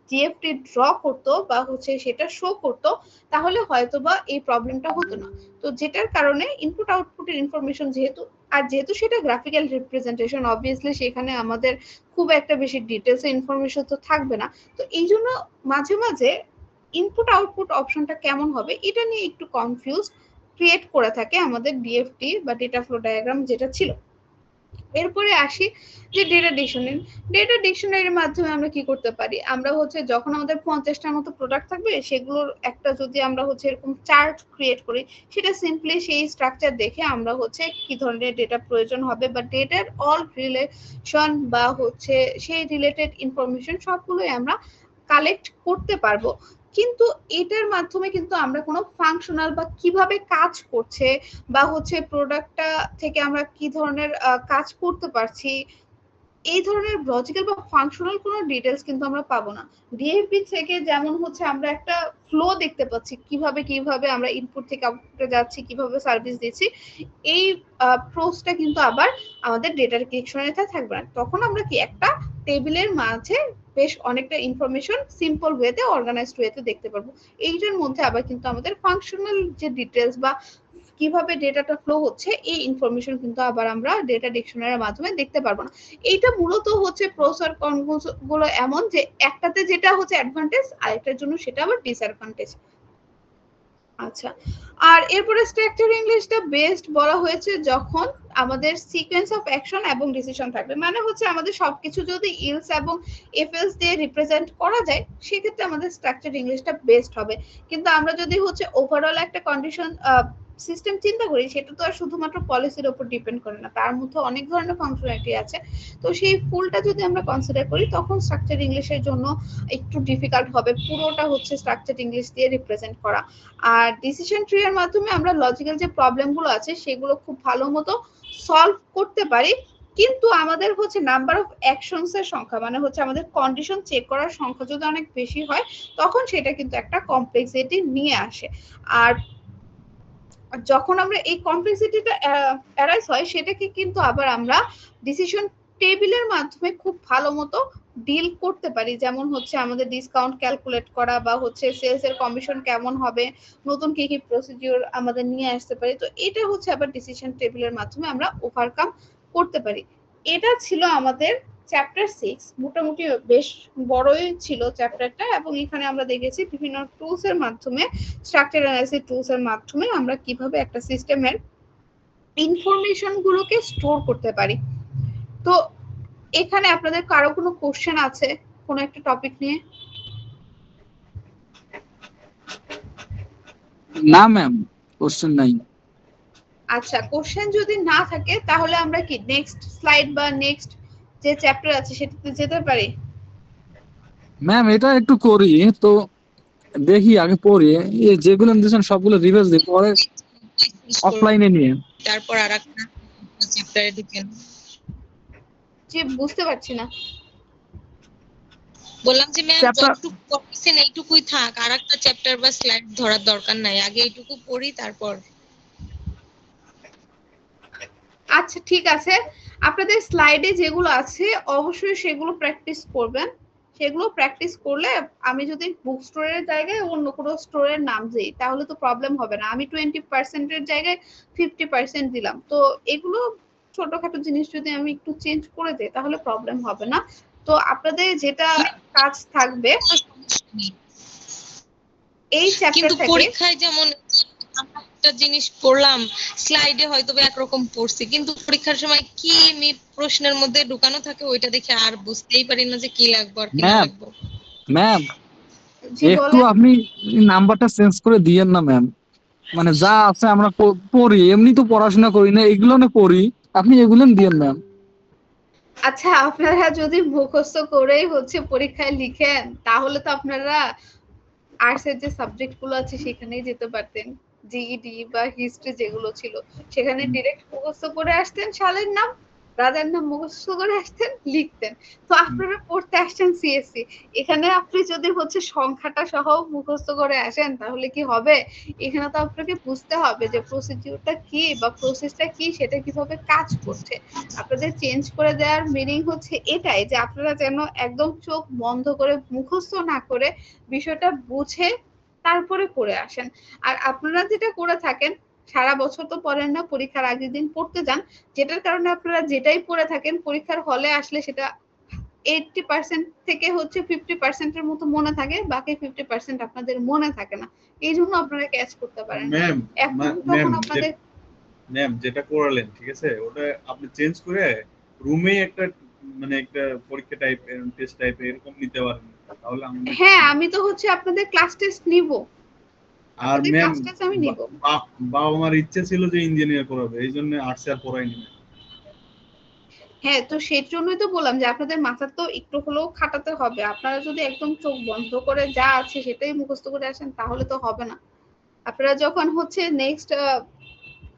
জিএফটি ড্র করতো বা হচ্ছে সেটা শো করতো, তাহলে হয়তোবা এই প্রবলেমটা হতো না। তো যেটার কারণে ইনপুট আউটপুটের ইনফরমেশন যেহেতু সেটা গ্রাফিক্যাল রিপ্রেজেন্টেশন, অবভিয়াসলি সেখানে আমাদের খুব একটা বেশি ডিটেলস ইনফরমেশন তো থাকবে না। তো এই জন্য মাঝে মাঝে ইনপুট আউটপুট অপশনটা কেমন হবে এটা নিয়ে একটু কনফিউজ ক্রিয়েট করে থাকে আমাদের ডিএফটি বা ডেটা ফ্লো ডায়াগ্রাম যেটা ছিল। এরপরে আসি যে ডেটা ডিকশনারির মাধ্যমে আমরা কি করতে পারি, আমরা হচ্ছে যখন আমাদের 50টার মতো প্রোডাক্ট থাকবে সেগুলোর একটা যদি আমরা হচ্ছে এরকম চার্ট ক্রিয়েট করি, সেটা সিম্পলি সেই স্ট্রাকচার দেখে আমরা হচ্ছে কি ধরনের ডেটা প্রয়োজন হবে বা ডেটার অল রিলেশন বা হচ্ছে সেই রিলেটেড ইনফরমেশন সবগুলোই আমরা কালেক্ট করতে পারবো। কিন্তু এটার মাধ্যমে কিন্তু আমরা কোনো ফাংশনাল বা কিভাবে কাজ করছে বা হচ্ছে প্রোডাক্টটা থেকে আমরা কি ধরনের কাজ করতে পারছি এই ধরনের লজিক্যাল বা ফাংশনাল কোনো ডিটেলস কিন্তু আমরা পাবো না। ডিএফপি থেকে যেমন হচ্ছে আমরা একটা ফ্লো দেখতে পাচ্ছি কিভাবে আমরা ইনপুট থেকে আউটপুটে যাচ্ছি, কিভাবে সার্ভিস দিচ্ছি, এই প্রোসটা কিন্তু আবার আমাদের ডেটার ডিকশনারিতে থাকবে না। তখন আমরা কি একটা টেবিলের মাঝে বেশ অনেকটা ইনফরমেশন সিম্পল ওয়েতে অর্গানাইজড ওয়েতে দেখতে পারবো। এইটার মধ্যে আবার কিন্তু আমাদের ফাংশনাল যে ডিটেলস বা কিভাবে ডেটাটা ফ্লো হচ্ছে এই ইনফরমেশন কিন্তু আবার আমরা ডেটা ডিকশনারির মাধ্যমে দেখতে পারবো না। এইটা মূলত হচ্ছে প্রোস আর কনস গুলো এমন যে একটাতে যেটা হচ্ছে অ্যাডভান্টেজ আরেকটার জন্য সেটা আবার ডিসঅ্যাডভান্টেজ। আচ্ছা, আর এরপরে স্ট্রাকচার ইংলিশটা বেস্ট বলা হয়েছে যখন আমাদের সিকোয়েন্স অফ অ্যাকশন এবং ডিসিশন থাকবে, মানে হচ্ছে আমাদের সবকিছু যদি ইলস এবং এফএলস দিয়ে রিপ্রেজেন্ট করা যায় সেক্ষেত্রে আমাদের স্ট্রাকচার ইংলিশটা বেস্ট হবে। কিন্তু আমরা যদি হচ্ছে ওভারঅল একটা কন্ডিশন সিস্টেম চিন্তা করি সেটা তো আর শুধুমাত্র পলিসির উপর ডিপেন্ড করে না, তার মধ্যে অনেক ধরনের ফাংশনালিটি আছে। তো সেই ফুলটা যদি আমরা কনসিডার করি তখন স্ট্রাকচার ইংলিশের জন্য একটু ডিফিকাল্ট হবে পুরোটা হচ্ছে স্ট্রাকচার ইংলিশ দিয়ে রিপ্রেজেন্ট করা। আর ডিসিশন ট্রি এর মাধ্যমে আমরা লজিক্যাল যে প্রবলেমগুলো আছে সেগুলো খুব ভালো মতো সলভ করতে পারি। কিন্তু আমাদের হচ্ছে নাম্বার অফ অ্যাকশনস এর সংখ্যা, মানে হচ্ছে আমাদের কন্ডিশন চেক করার সংখ্যা যদি অনেক বেশি হয় তখন সেটা কিন্তু একটা কমপ্লেক্সিটি নিয়ে আসে। আর যখন আমরা এই কমপ্লেক্সিটিটা অ্যারাইজ হয় সেটাকে কিন্তু আবার আমরা ডিসিশন টেবিলের মাধ্যমে খুব ভালো মতো ডিল করতে পারি। যেমন হচ্ছে আমাদের ডিসকাউন্ট ক্যালকুলেট করা বা হচ্ছে সেলস এর কমিশন কেমন হবে, নতুন কি কি প্রসিডিউর আমাদের নিয়ে আসতে পারি। তো এটা হচ্ছে আবার ডিসিশন টেবিলের মাধ্যমে আমরা ওভারকাম করতে পারি। এটা ছিল আমাদের চ্যাপ্টার 6, মোটামুটি বেশ বড়ই ছিল চ্যাপ্টারটা, এবং এখানে আমরা দেখেছি বিভিন্ন টুলস এর মাধ্যমে স্ট্রাকচার অ্যানালাইসিস টুলস এর মাধ্যমে আমরা কিভাবে একটা সিস্টেমের ইনফরমেশন গুলোকে স্টোর করতে পারি। তো এখানে আপনাদের কারো কোনো কোশ্চেন আছে কোনো একটা টপিক নিয়ে? না ম্যাম, কোশ্চেন নাই। আচ্ছা, কোশ্চেন যদি না থাকে তাহলে আমরা কি নেক্সট স্লাইড বা নেক্সট যে চ্যাপ্টার আছে সেটাতে যেতে পারি? ম্যাম এটা একটু করি তো, দেখি আগে পড়ি, এই যেগুলো দিয়েছেন সবগুলো রিভাইজ দিই পরে অফলাইনে নিয়ে। তারপর আরেকটা চ্যাপ্টারে ঢুকেন। জি, বুঝতে পারছি না। বললাম যে ম্যাম চ্যাপ্টার যতটুকু পড়ছেন এইটুকুই থাক, আরেকটা চ্যাপ্টার বা স্লাইড ধরার দরকার নাই, আগে এইটুকু পড়ি তারপর। আচ্ছা ঠিক আছে, আপনাদের স্লাইডে যেগুলো আছে অবশ্যই সেগুলো প্র্যাকটিস করবেন। সেগুলো প্র্যাকটিস করলে আমি যদি বুক স্টোরের জায়গায় অন্য কোনো স্টোরের নাম দিই তাহলে তো প্রবলেম হবে না। আমি 20% এর জায়গায় 50% দিলাম, তো এগুলো ছোটখাটো জিনিস যদি আমি একটু চেঞ্জ করে দিই তাহলে প্রবলেম হবে না। তো আপনাদের যেটা কাজ থাকবে কোনো সমস্যা নেই। এই চ্যাপ্টার কিন্তু থেকে পরীক্ষায় যেমন আমরা একটা একটা জিনিস পড়লাম, স্লাইডে হয়তো বা একরকম পড়ছি, কিন্তু পরীক্ষার সময় কি প্রশ্নের মধ্যে ঢুকানো থাকে ওইটা দেখে আর বুঝতেই পারি না যে কি লাগবে আর কি না ম্যাম লাগবে। ম্যাম জি একটু বলেন। আপনি নাম্বারটা চেঞ্জ করে দিয়েন না ম্যাম। মানে যা আছে আমরা পড়ি, এমনি তো পড়াশোনা করি না, এগুলো না পড়ি, আপনি এগুলো দিয়েন ম্যাম। আচ্ছা, আপনারা যদি মুখস্থ করেই হচ্ছে পরীক্ষায় লিখেন তাহলে তো আপনারা আর্টস এর যে সাবজেক্ট গুলো আছে সেখানেই যেতে পারতেন। জিইডি বা হিস্ট্রি যেগুলো ছিল সেখানে ডিরেক্ট মুখস্থ করে আসতেন, সালের নাম রাজার নাম মুখস্থ করে আসতেন, লিখতেন। তো আপনারা পড়তে আসছেন সিএসসি, এখানে আপনি যদি হচ্ছে সংখ্যাটা সহ মুখস্থ করে আসেন তাহলে কি হবে? এখানে তো আপনাকে বুঝতে হবে যে প্রসিডিউরটা কি বা প্রসেসটা কি, সেটা কিভাবে কাজ করছে। আপনাদের চেঞ্জ করে দেওয়ার মিনিং হচ্ছে এটাই যে আপনারা যেন একদম চোখ বন্ধ করে মুখস্থ না করে বিষয়টা বুঝে তারপরে পড়ে আসেন। আর আপনারা যেটা করে থাকেন, সারা বছর তো পড়েন না, পরীক্ষার আগের দিন পড়তে যান, যেটার কারণে আপনারা যেটাই পড়ে থাকেন পরীক্ষার হলে আসলে সেটা 80% থেকে হচ্ছে 50% এর মতো মনে থাকে, বাকি 50% আপনাদের মনে থাকে না। এই জন্য আপনারা ক্যাচ করতে পারেন না। ম্যাম এখন ম্যাম তখন আপনাদের ম্যাম যেটা করালেন ঠিক আছে, ওটা আপনি চেঞ্জ করে রুমে একটা মানে একটা পরীক্ষা টাইপ টেস্ট টাইপ এরকম নিতে পারেন, তাহলে আমাদের একটু হ্যাঁ, সুবিধা। আমি তো হচ্ছে আপনাদের ক্লাস টেস্ট নিব। আর আপনাদের ম্যাম ক্লাস টেস্ট আমি নিব। বাবা মার ইচ্ছে ছিল যে ইঞ্জিনিয়ার করাবে, এই জন্য আর্টস আর পড়াইনি ম্যাম। হ্যাঁ, তো সেই জন্যই তো বললাম যে আপনাদের মাথা তো একটু হলেও খাটাতে হবে। আপনারা যদি একদম চোখ বন্ধ করে যা আছে সেটাই মুখস্থ করে আসেন তাহলে তো হবে না। আপনারা যখন হচ্ছে নেক্সট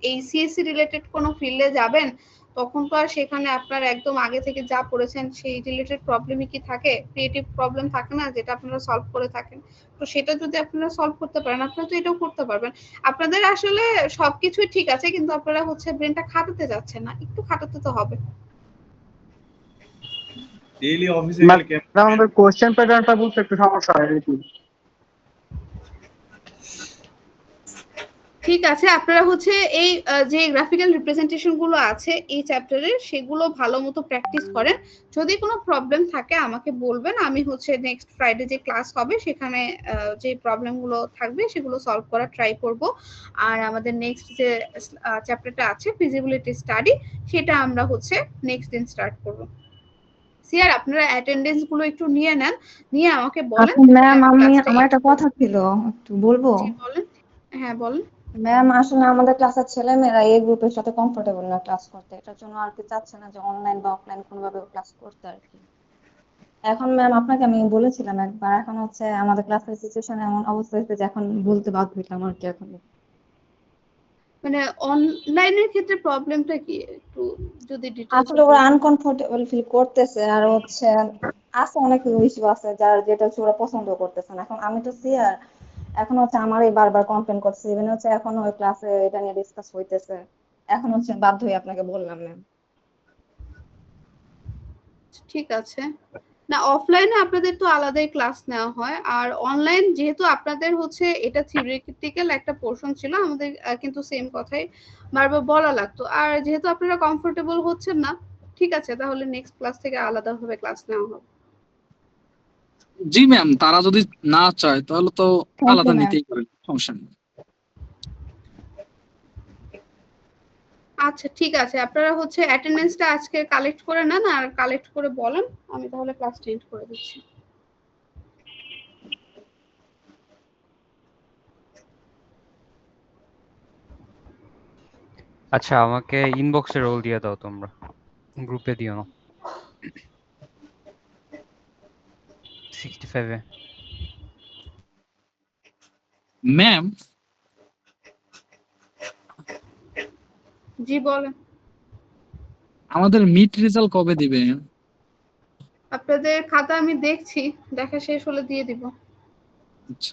এই সিএসসি রিলেটেড কোনো ফিল্ডে যাবেন তখন তো আর সেখানে আপনার একদম আগে থেকে যা পড়েছেন সেই রিলেটেড প্রবলেমই কি থাকে? ক্রিয়েটিভ প্রবলেম থাকে না যেটা আপনারা সলভ করে থাকেন। তো সেটা যদি আপনারা সলভ করতে পারেন আপনারা তো এটাও করতে পারবেন। আপনাদের আসলে সবকিছুই ঠিক আছে কিন্তু আপনারা হচ্ছে ব্রেনটা খাটাতে যাচ্ছেন না। একটু খাটাতে তো হবে। ডেইলি অফিসে গেলে ম্যাডাম আমাদের কোশ্চেন প্যাটার্নটা বুঝতে একটু সমস্যা হয় আর কি। ঠিক আছে, আপনারা হচ্ছে এই যে গ্রাফিক্যাল রিপ্রেজেন্টেশন গুলো আছে এই চ্যাপ্টারের সেগুলো ভালো মতো প্র্যাকটিস করেন। যদি কোনো প্রবলেম থাকে আমাকে বলবেন, আমি হচ্ছে নেক্সট ফ্রাইডে যে ক্লাস হবে সেখানে যে প্রবলেম গুলো থাকবে সেগুলো সলভ করার ট্রাই করব। আর আমাদের নেক্সট যে চ্যাপ্টারটা আছে ফিজিবিলিটি স্টাডি সেটা আমরা হচ্ছে নেক্সট দিন স্টার্ট করব। সিয়ার আপনারা অ্যাটেন্ডেন্স গুলো একটু নিয়ে নেন, নিয়ে আমাকে বলেন, আচ্ছা তাহলে ম্যাম, আমি আমি ক্লাসটা আমার এন্ড একটা করব। কথা ছিল, একটু বলবো। জি বলেন। হ্যাঁ বলেন। ম্যাম আসলে আমাদের ক্লাসের ছেলেমেয়েরা এই গ্রুপের সাথে কমফোর্টেবল না ক্লাস করতে, এটার জন্য আর কি চাচ্ছে না যে অনলাইন বা অফলাইন কোনোভাবে ক্লাস করতে আর কি। এখন ম্যাম আপনাকে আমি বলেছিলাম একবার, এখন হচ্ছে আমাদের ক্লাসের সিচুয়েশন এমন অবস্থা হয়েছে যে এখন বলতে বাধ্য হইলাম আর কি। এখন মানে অনলাইনের ক্ষেত্রে প্রবলেমটা কি? একটু যদি ডিটেইলস এ আসলে ওরা বলতেন। আনকমফোর্টেবল ফিল করতেছে, আর হচ্ছে আছে অনেক ইস্যু আছে যার যেটা হচ্ছে ওরা পছন্দ করতেছে না। এখন আমি তো সিয়ার, এখন হচ্ছে আমারই বারবার কমপ্লেন করছে, ইভেন হচ্ছে এখন ওই ক্লাসে এটা নিয়ে ডিসকাস হইতেছে। এখন হচ্ছে বাধ্য হয়ে আপনাকে বললাম ম্যাম। ঠিক আছে। না অফলাইনে আপনাদের তো আলাদাই ক্লাস নেওয়া হয়, আর অনলাইন যেহেতু আপনাদের হচ্ছে এটা থিওরিটিক্যাল একটা পোরশন ছিল, আমাদের কিন্তু সেম কথাই বারবার বলা লাগতো। আর যেহেতু আপনারা কমফোর্টেবল হচ্ছেন না, ঠিক আছে তাহলে নেক্সট ক্লাস থেকে আলাদাভাবে ক্লাস নেওয়া হবে। জি ম্যাম, তারা যদি না চায় তাহলে তো থ্যাংক ইউ আলাদা ম্যাম। নিতেই পারেন, সমস্যা নেই। আচ্ছা ঠিক আছে, আপনারা হচ্ছে অ্যাটেন্ডেন্সটা আজকে কালেক্ট করে নেন আর কালেক্ট করে বলেন, আমি তাহলে ক্লাসটা এন্ড করে দিচ্ছি। আচ্ছা, আমাকে ইনবক্সে রোল দিয়ে দাও, তোমরা গ্রুপে দিও না। 65 এ। ম্যাম জি বলেন। আমাদের মিড রেজাল্ট কবে দিবে? আপনাদের খাতা আমি দেখছি, দেখা শেষ হলে দিয়ে দিব। আচ্ছা।